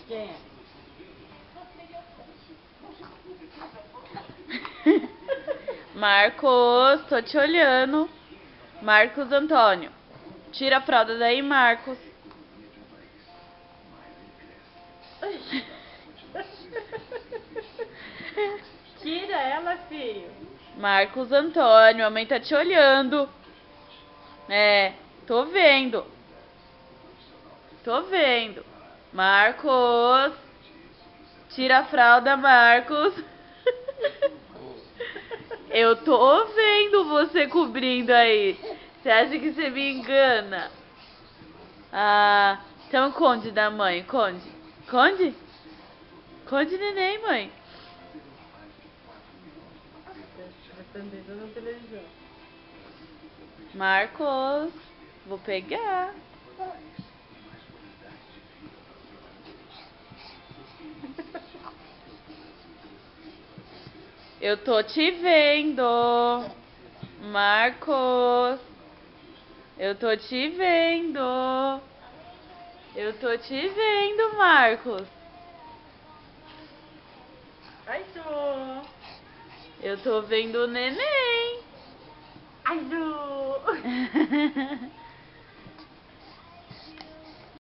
Quem é? Marcos, tô te olhando. Marcos Antônio. Tira a fralda daí, Marcos. Tira ela, filho. Marcos Antônio, a mãe tá te olhando. É, tô vendo. Tô vendo. Marcos. Tira a fralda, Marcos. Eu tô vendo você cobrindo aí. Você acha que você me engana? Ah, então conde da mãe, conde. Conde? Conde neném, mãe. Prestando na televisão. Marcos, vou pegar. Eu tô te vendo. Marcos. Eu tô te vendo. Eu tô te vendo, Marcos. Ai, Ju. Eu tô vendo o neném. Ai, Ju.